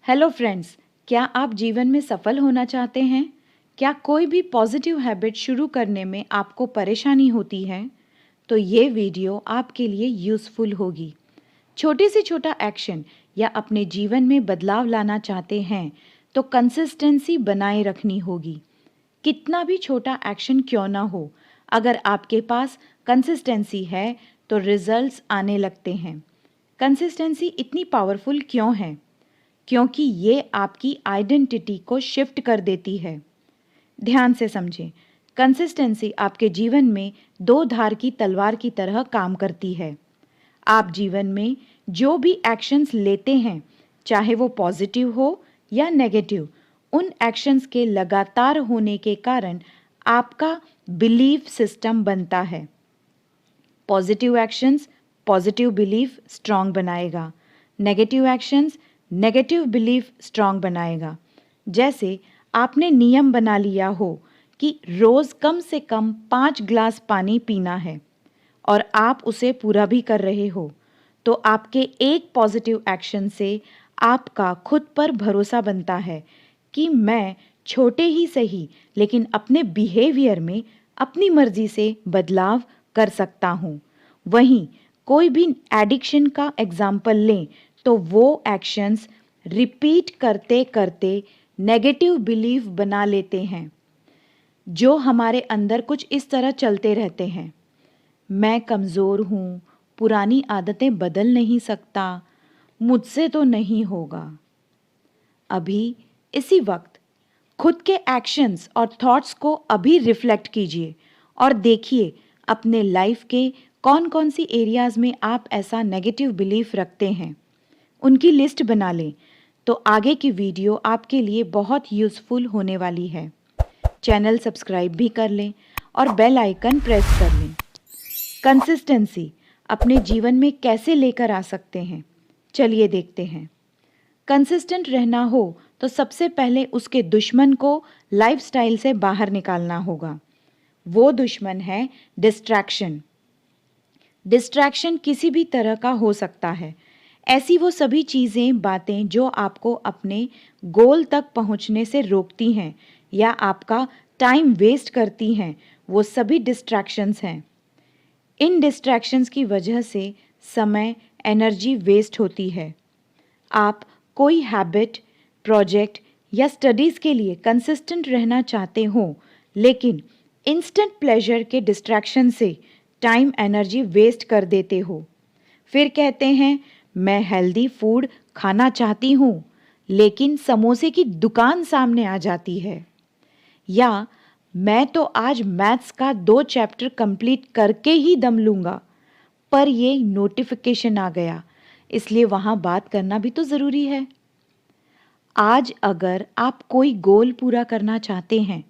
Hello friends, क्या आप जीवन में सफल होना चाहते हैं? क्या कोई भी पॉजिटिव हैबिट शुरू करने में आपको परेशानी होती है? तो ये वीडियो आपके लिए यूज़फुल होगी। छोटे से छोटा एक्शन या अपने जीवन में बदलाव लाना चाहते हैं तो कंसिस्टेंसी बनाए रखनी होगी। कितना भी छोटा एक्शन क्यों ना हो, अगर आपके पास कंसिस्टेंसी है तो रिजल्ट्स आने लगते हैं। कंसिस्टेंसी इतनी पावरफुल क्यों है? क्योंकि ये आपकी आइडेंटिटी को शिफ्ट कर देती है। ध्यान से समझें, कंसिस्टेंसी आपके जीवन में दो धार की तलवार की तरह काम करती है। आप जीवन में जो भी एक्शंस लेते हैं, चाहे वो पॉजिटिव हो या नेगेटिव, उन एक्शंस के लगातार होने के कारण आपका बिलीफ सिस्टम बनता है। Positive actions positive belief strong बनाएगा, negative actions negative belief strong बनाएगा। जैसे आपने नियम बना लिया हो कि रोज़ कम से कम 5 ग्लास पानी पीना है और आप उसे पूरा भी कर रहे हो, तो आपके एक पॉजिटिव एक्शन से आपका खुद पर भरोसा बनता है कि मैं छोटे ही सही लेकिन अपने बिहेवियर में अपनी मर्जी से बदलाव कर सकता हूँ। वहीं कोई भी एडिक्शन का एग्जाम्पल लें तो वो एक्शंस रिपीट करते करते नेगेटिव बिलीफ बना लेते हैं, जो हमारे अंदर कुछ इस तरह चलते रहते हैं। मैं कमज़ोर हूँ, पुरानी आदतें बदल नहीं सकता, मुझसे तो नहीं होगा। अभी इसी वक्त खुद के एक्शंस और थॉट्स को अभी रिफ्लेक्ट कीजिए और देखिए अपने लाइफ के कौन कौन सी एरियाज़ में आप ऐसा नेगेटिव बिलीफ रखते हैं। उनकी लिस्ट बना लें, तो आगे की वीडियो आपके लिए बहुत यूज़फुल होने वाली है। चैनल सब्सक्राइब भी कर लें और बेल आइकन प्रेस कर लें। कंसिस्टेंसी अपने जीवन में कैसे लेकर आ सकते हैं, चलिए देखते हैं। कंसिस्टेंट रहना हो तो सबसे पहले उसके दुश्मन को लाइफस्टाइल से बाहर निकालना होगा। वो दुश्मन है डिस्ट्रैक्शन। डिस्ट्रैक्शन किसी भी तरह का हो सकता है। ऐसी वो सभी चीज़ें, बातें जो आपको अपने गोल तक पहुंचने से रोकती हैं या आपका टाइम वेस्ट करती हैं, वो सभी डिस्ट्रैक्शंस हैं। इन डिस्ट्रैक्शंस की वजह से समय, एनर्जी वेस्ट होती है। आप कोई हैबिट, प्रोजेक्ट या स्टडीज़ के लिए कंसिस्टेंट रहना चाहते हो, लेकिन इंस्टेंट प्लेजर के डिस्ट्रैक्शन से टाइम, एनर्जी वेस्ट कर देते हो। फिर कहते हैं मैं हेल्दी फूड खाना चाहती हूँ, लेकिन समोसे की दुकान सामने आ जाती है। या मैं तो आज मैथ्स का 2 चैप्टर कंप्लीट करके ही दम लूँगा, पर ये नोटिफिकेशन आ गया, इसलिए वहाँ बात करना भी तो ज़रूरी है। आज अगर आप कोई गोल पूरा करना चाहते हैं,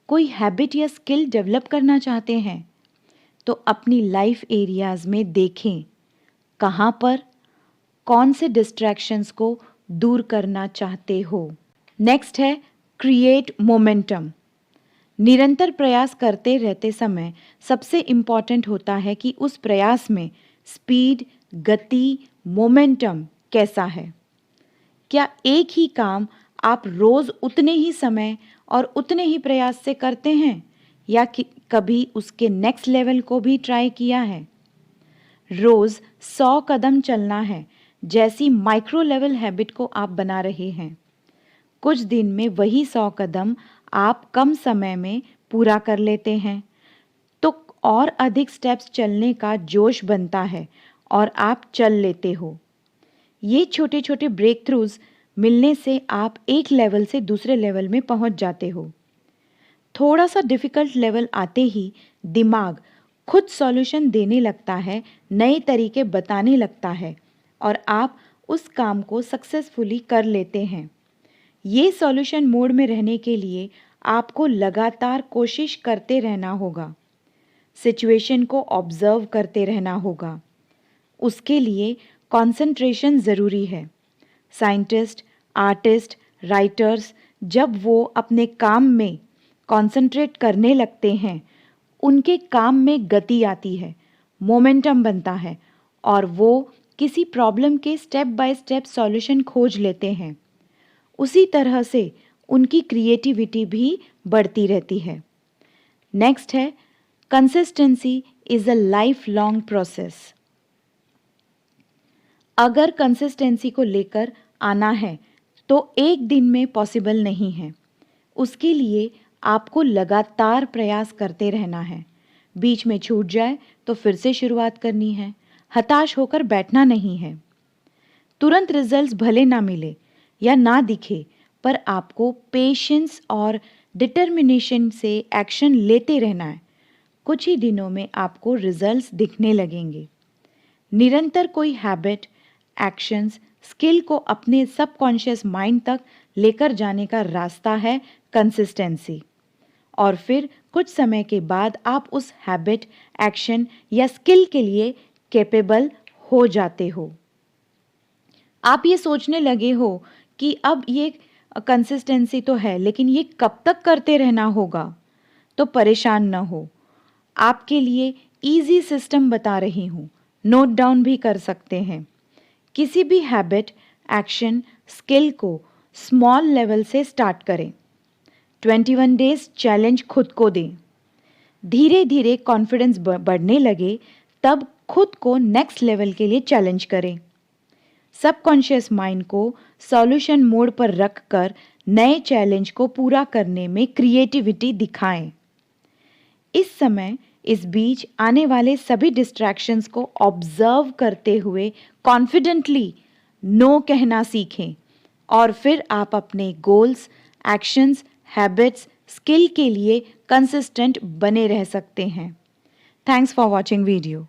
कोई हैबिट या स्किल डेवलप करना चाहते हैं, तो अपनी लाइफ एरियाज़ में देखें कहाँ पर कौन से डिस्ट्रैक्शंस को दूर करना चाहते हो। नेक्स्ट है क्रिएट मोमेंटम। निरंतर प्रयास करते रहते समय सबसे इम्पॉर्टेंट होता है कि उस प्रयास में स्पीड, गति, मोमेंटम कैसा है। क्या एक ही काम आप रोज़ उतने ही समय और उतने ही प्रयास से करते हैं, या कभी उसके नेक्स्ट लेवल को भी ट्राई किया है? रोज़ 100 कदम चलना है जैसी माइक्रो लेवल हैबिट को आप बना रहे हैं। कुछ दिन में वही 100 कदम आप कम समय में पूरा कर लेते हैं, तो और अधिक स्टेप्स चलने का जोश बनता है और आप चल लेते हो। ये छोटे छोटे ब्रेक थ्रूज मिलने से आप एक लेवल से दूसरे लेवल में पहुंच जाते हो। थोड़ा सा डिफ़िकल्ट लेवल आते ही दिमाग खुद सॉल्यूशन देने लगता है, नए तरीके बताने लगता है और आप उस काम को सक्सेसफुली कर लेते हैं। ये सॉल्यूशन मोड में रहने के लिए आपको लगातार कोशिश करते रहना होगा, सिचुएशन को ऑब्जर्व करते रहना होगा। उसके लिए कंसंट्रेशन ज़रूरी है। साइंटिस्ट, आर्टिस्ट, राइटर्स जब वो अपने काम में कंसंट्रेट करने लगते हैं, उनके काम में गति आती है, मोमेंटम बनता है और वो किसी प्रॉब्लम के स्टेप बाय स्टेप सॉल्यूशन खोज लेते हैं। उसी तरह से उनकी क्रिएटिविटी भी बढ़ती रहती है। नेक्स्ट है, consistency is a life long process. अगर कंसिस्टेंसी को लेकर आना है तो एक दिन में पॉसिबल नहीं है। उसके लिए आपको लगातार प्रयास करते रहना है। बीच में छूट जाए तो फिर से शुरुआत करनी है। हताश होकर बैठना नहीं है। तुरंत रिजल्ट्स भले ना मिले या ना दिखे, पर आपको पेशेंस और डिटर्मिनेशन से एक्शन लेते रहना है। कुछ ही दिनों में आपको रिजल्ट्स दिखने लगेंगे। निरंतर कोई हैबिट, एक्शंस, स्किल को अपने सबकॉन्शियस माइंड तक लेकर जाने का रास्ता है कंसिस्टेंसी। और फिर कुछ समय के बाद आप उस हैबिट, एक्शन या स्किल के लिए कैपेबल हो जाते हो। आप ये सोचने लगे हो कि अब ये कंसिस्टेंसी तो है, लेकिन ये कब तक करते रहना होगा, तो परेशान न हो। आपके लिए इजी सिस्टम बता रही हूँ, नोट डाउन भी कर सकते हैं। किसी भी हैबिट, एक्शन, स्किल को स्मॉल लेवल से स्टार्ट करें। 21 डेज चैलेंज खुद को दें। धीरे धीरे कॉन्फिडेंस बढ़ने लगे तब खुद को नेक्स्ट लेवल के लिए चैलेंज करें। सबकॉन्शियस माइंड को सॉल्यूशन मोड पर रखकर नए चैलेंज को पूरा करने में क्रिएटिविटी दिखाएं। इस समय इस बीच आने वाले सभी डिस्ट्रैक्शंस को ऑब्जर्व करते हुए कॉन्फिडेंटली नो कहना सीखें और फिर आप अपने गोल्स, एक्शंस, हैबिट्स, स्किल के लिए कंसिस्टेंट बने रह सकते हैं। Thanks for watching video.